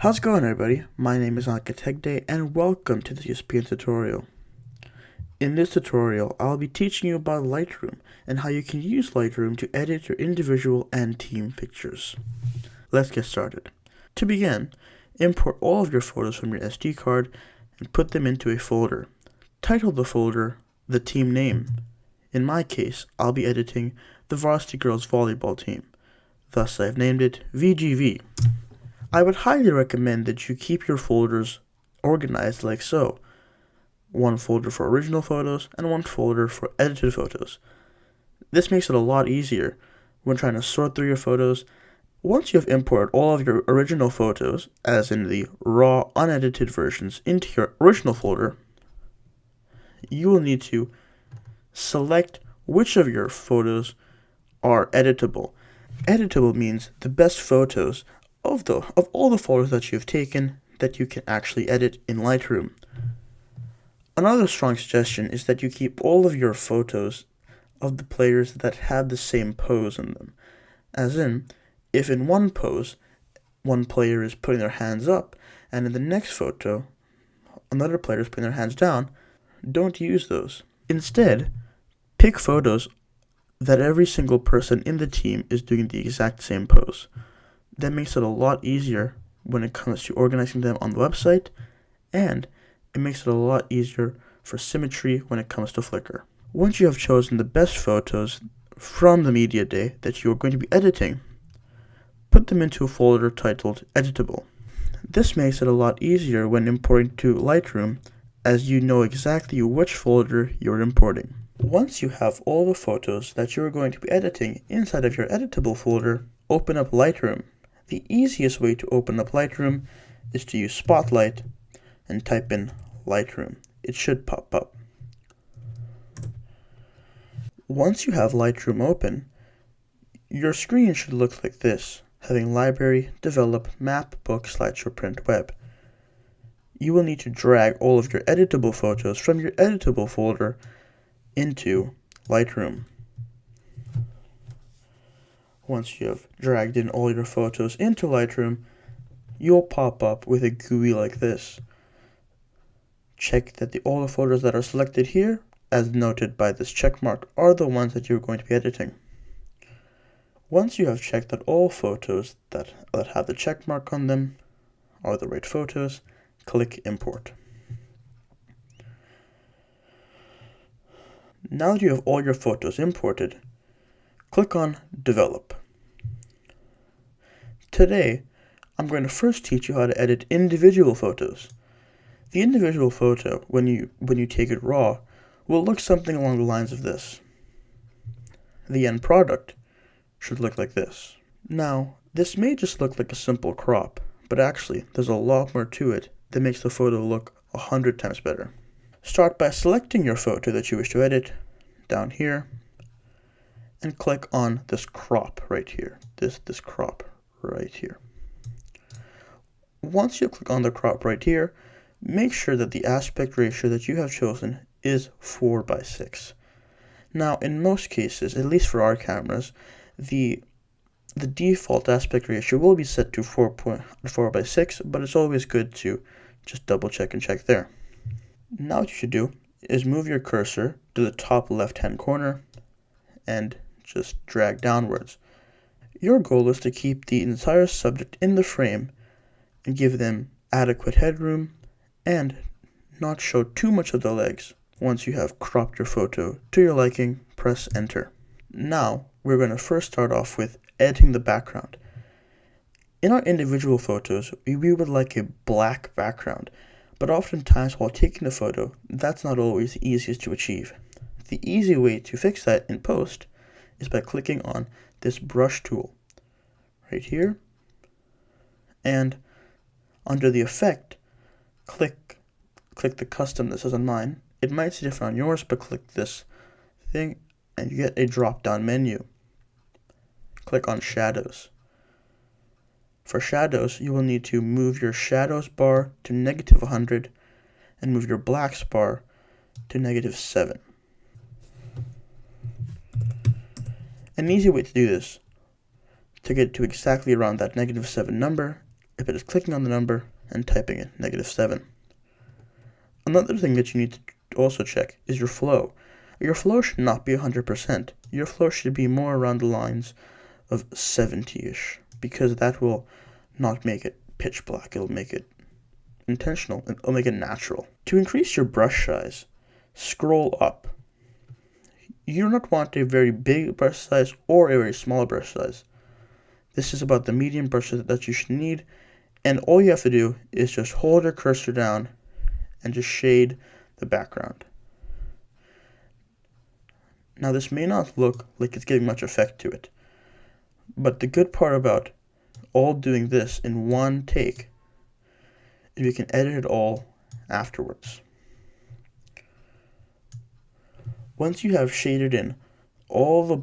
How's it going, everybody? My name is Ankit Hegde, and welcome to this YISSPN tutorial. In this tutorial, I'll be teaching you about Lightroom and how you can use Lightroom to edit your individual and team pictures. Let's get started. To begin, import all of your photos from your SD card and put them into a folder. Title the folder the team name. In my case, I'll be editing the Varsity Girls Volleyball team. Thus, I've named it VGV. I would highly recommend that you keep your folders organized like so. One folder for original photos and one folder for edited photos. This makes it a lot easier when trying to sort through your photos. Once you have imported all of your original photos, as in the raw, unedited versions, into your original folder, you will need to select which of your photos are editable. Editable means the best photos of all the photos that you've taken that you can actually edit in Lightroom. Another strong suggestion is that you keep all of your photos of the players that have the same pose in them. As in, if in one pose, one player is putting their hands up, and in the next photo, another player is putting their hands down, don't use those. Instead, pick photos that every single person in the team is doing the exact same pose. That makes it a lot easier when it comes to organizing them on the website, and it makes it a lot easier for symmetry when it comes to Flickr. Once you have chosen the best photos from the media day that you are going to be editing, put them into a folder titled Editable. This makes it a lot easier when importing to Lightroom, as you know exactly which folder you're importing. Once you have all the photos that you're going to be editing inside of your editable folder, open up Lightroom. The easiest way to open up Lightroom is to use Spotlight and type in Lightroom. It should pop up. Once you have Lightroom open, your screen should look like this, having Library, Develop, Map, Book, Slideshow, Print, Web. You will need to drag all of your editable photos from your editable folder into Lightroom. Once you have dragged in all your photos into Lightroom, you'll pop up with a GUI like this. Check that all the photos that are selected here, as noted by this check mark, are the ones that you're going to be editing. Once you have checked that all photos that have the check mark on them are the right photos, click Import. Now that you have all your photos imported, click on Develop. Today, I'm going to first teach you how to edit individual photos. The individual photo, when you take it raw, will look something along the lines of this. The end product should look like this. Now, this may just look like a simple crop, but actually, there's a lot more to it that makes the photo look 100 times better. Start by selecting your photo that you wish to edit down here, and click on this crop right here. This crop right here. Once you click on the crop right here, make sure that the aspect ratio that you have chosen is 4:6. Now, in most cases, at least for our cameras, the default aspect ratio will be set to 4:6, but it's always good to just double check and check there. Now what you should do is move your cursor to the top left-hand corner and just drag downwards. Your goal is to keep the entire subject in the frame and give them adequate headroom and not show too much of the legs. Once you have cropped your photo to your liking, press enter. Now, we're going to first start off with editing the background. In our individual photos, we would like a black background, but oftentimes while taking the photo, that's not always the easiest to achieve. The easy way to fix that in post is by clicking on this brush tool right here, and under the effect, click the custom. This is on mine. It might see different on yours, but click this thing and you get a drop down menu. Click on shadows. For shadows, you will need to move your shadows bar to -100 and move your blacks bar to -7. An easy way to do this, to get to exactly around that -7 number, by just clicking on the number and typing in -7. Another thing that you need to also check is your flow. Your flow should not be 100%. Your flow should be more around the lines of 70-ish, because that will not make it pitch black. It'll make it intentional, and it'll make it natural. To increase your brush size, scroll up. You do not want a very big brush size or a very small brush size. This is about the medium brushes that you should need, and all you have to do is just hold your cursor down and just shade the background. Now this may not look like it's giving much effect to it, but the good part about all doing this in one take is you can edit it all afterwards. Once you have shaded in all the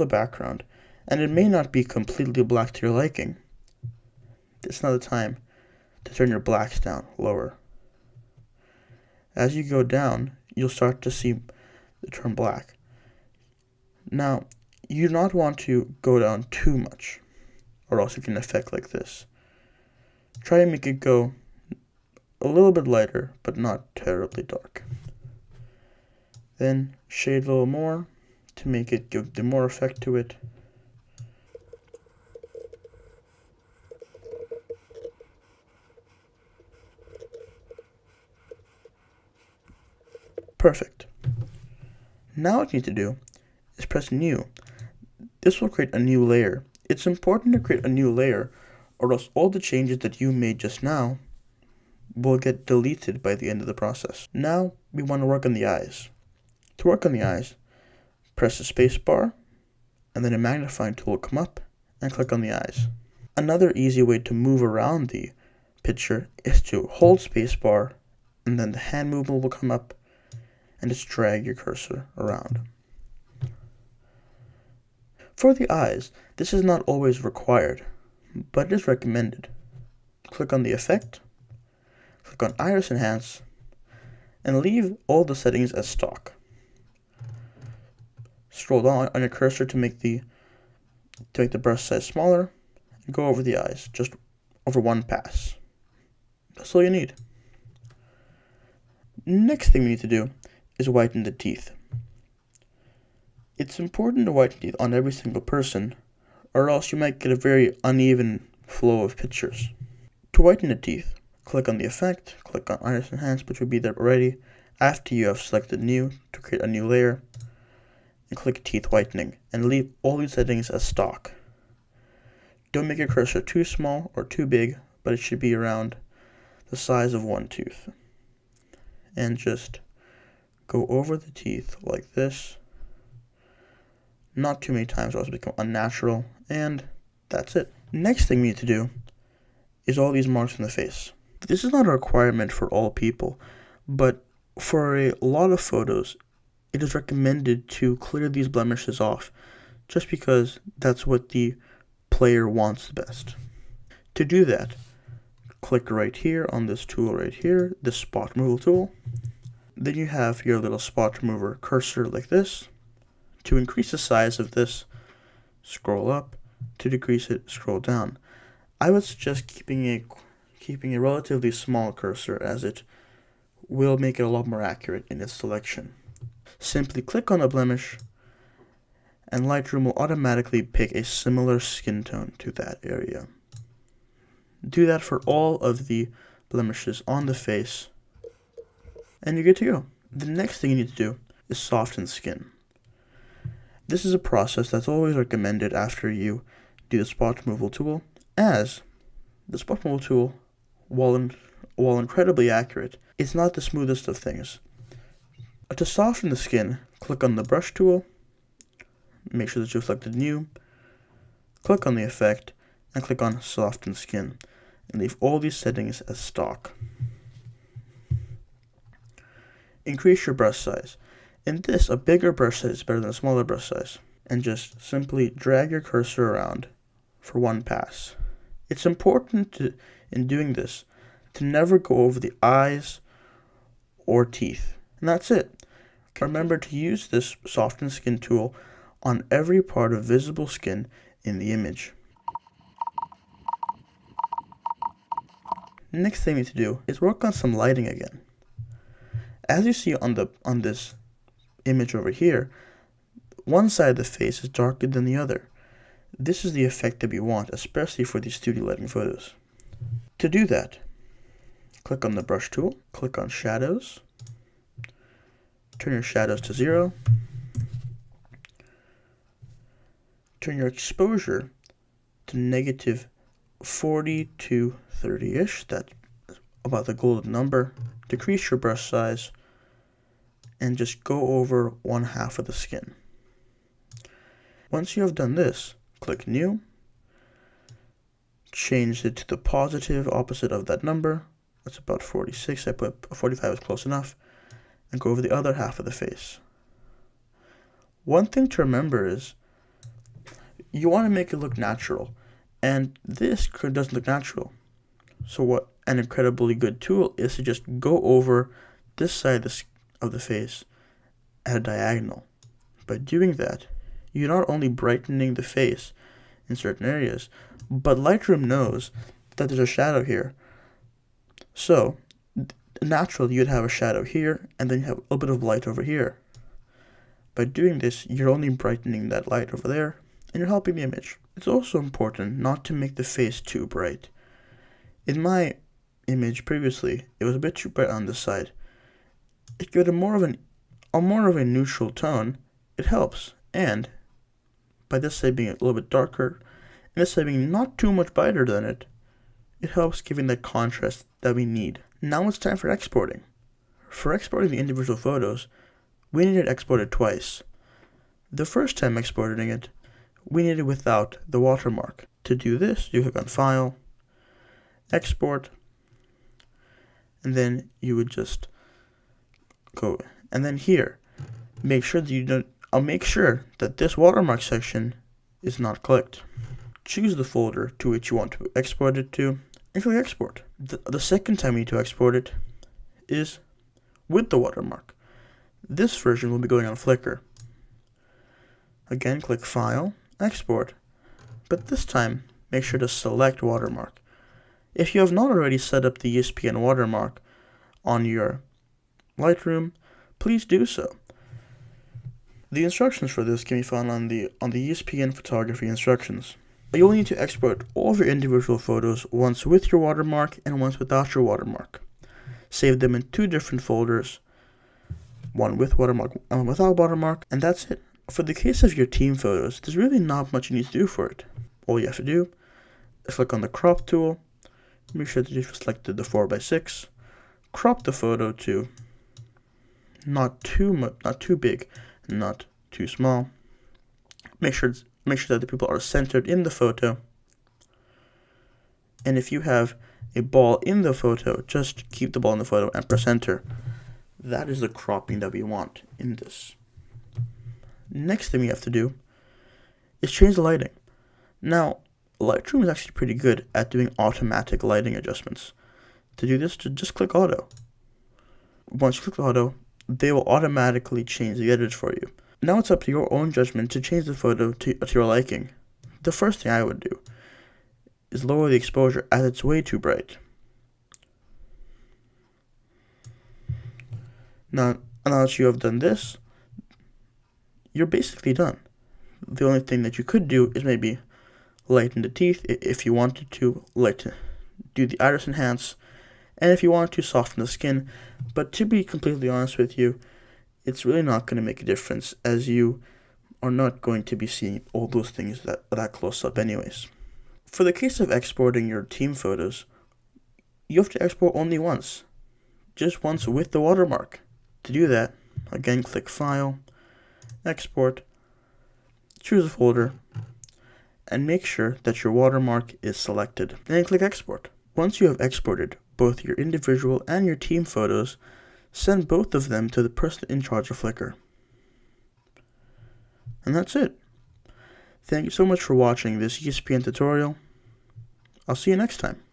background, and it may not be completely black to your liking, it's now the time to turn your blacks down lower. As you go down, you'll start to see it turn black. Now, you do not want to go down too much, or else you get an effect like this. Try and make it go a little bit lighter, but not terribly dark. Then shade a little more to make it give the more effect to it. Perfect. Now what you need to do is press new. This will create a new layer. It's important to create a new layer, or else all the changes that you made just now will get deleted by the end of the process. Now we want to work on the eyes. To work on the eyes, press the space bar, and then a magnifying tool will come up and click on the eyes. Another easy way to move around the picture is to hold space bar, and then the hand movement will come up, and just drag your cursor around. For the eyes, this is not always required, but it is recommended. Click on the effect, click on iris enhance, and leave all the settings as stock. Scroll down on your cursor to make the brush size smaller, and go over the eyes, just over one pass. That's all you need. Next thing we need to do is whiten the teeth. It's important to whiten teeth on every single person, or else you might get a very uneven flow of pictures. To whiten the teeth, click on the effect, click on iris enhance, which would be there already, after you have selected new to create a new layer, and click teeth whitening, and leave all these settings as stock. Don't make your cursor too small or too big, but it should be around the size of one tooth. And just go over the teeth like this. Not too many times or else it will become unnatural, and that's it. Next thing we need to do is all these marks on the face. This is not a requirement for all people, but for a lot of photos, it is recommended to clear these blemishes off, just because that's what the player wants the best. To do that, click right here on this tool right here, the spot removal tool. Then you have your little spot remover cursor like this. To increase the size of this, scroll up. To decrease it, scroll down. I would suggest keeping a relatively small cursor, as it will make it a lot more accurate in its selection. Simply click on a blemish, and Lightroom will automatically pick a similar skin tone to that area. Do that for all of the blemishes on the face, and you're good to go. The next thing you need to do is soften skin. This is a process that's always recommended after you do the spot removal tool, as the spot removal tool, while incredibly accurate, is not the smoothest of things. To soften the skin, click on the brush tool, make sure that you've selected new, click on the effect, and click on soften skin, and leave all these settings as stock. Increase your brush size. In this, a bigger brush size is better than a smaller brush size, and just simply drag your cursor around for one pass. It's important in doing this to never go over the eyes or teeth, and that's it. Remember to use this soften skin tool on every part of visible skin in the image. Next thing we need to do is work on some lighting again. As you see on this image over here, one side of the face is darker than the other. This is the effect that we want, especially for these studio lighting photos. To do that, click on the brush tool, click on shadows, turn your shadows to 0, turn your exposure to negative 40 to 30-ish, that's about the golden number. Decrease your brush size and just go over 1/2 of the skin. Once you have done this, click New, change it to the positive opposite of that number. That's about 46. I put 45 is close enough. And go over the other half of the face. One thing to remember is you want to make it look natural, and this doesn't look natural. So what an incredibly good tool is to just go over this side of the face at a diagonal. By doing that, you're not only brightening the face in certain areas, but Lightroom knows that there's a shadow here. So naturally you'd have a shadow here, and then you have a little bit of light over here. By doing this, you're only brightening that light over there, and you're helping the image. It's also important not to make the face too bright. In my image previously, it was a bit too bright on this side. If you get a more of a neutral tone, it helps. And by this side being a little bit darker, and this side being not too much brighter than it, it helps giving that contrast that we need. Now it's time for exporting. For exporting the individual photos, we need to export it twice. The first time exporting it, we need it without the watermark. To do this, you click on File, Export, and then you would just go, and then here, make sure that I'll make sure that this watermark section is not clicked. Choose the folder to which you want to export it to, and click Export. The second time you need to export it is with the watermark. This version will be going on Flickr. Again, click File, Export, but this time make sure to select watermark. If you have not already set up the YISSPN watermark on your Lightroom, please do so. The instructions for this can be found on the YISSPN photography instructions. You'll need to export all of your individual photos, once with your watermark and once without your watermark. Save them in 2 different folders, one with watermark and one without watermark, and that's it. For the case of your team photos, there's really not much you need to do for it. All you have to do is click on the crop tool, make sure that you've selected the 4:6, crop the photo to not too big, not too small. Make sure that the people are centered in the photo. And if you have a ball in the photo, just keep the ball in the photo and press enter. That is the cropping that we want in this. Next thing we have to do is change the lighting. Now, Lightroom is actually pretty good at doing automatic lighting adjustments. To do this, just click Auto. Once you click Auto, they will automatically change the edits for you. Now it's up to your own judgment to change the photo to your liking. The first thing I would do is lower the exposure, as it's way too bright. Now that you have done this, you're basically done. The only thing that you could do is maybe lighten the teeth if you wanted to, do the iris enhance, and if you wanted to soften the skin. But to be completely honest with you, it's really not going to make a difference, as you are not going to be seeing all those things that close up anyways. For the case of exporting your team photos, you have to export only once, just once with the watermark. To do that, again click File, Export, choose a folder, and make sure that your watermark is selected, then click Export. Once you have exported both your individual and your team photos, send both of them to the person in charge of Flickr. And that's it. Thank you so much for watching this YISSPN tutorial. I'll see you next time.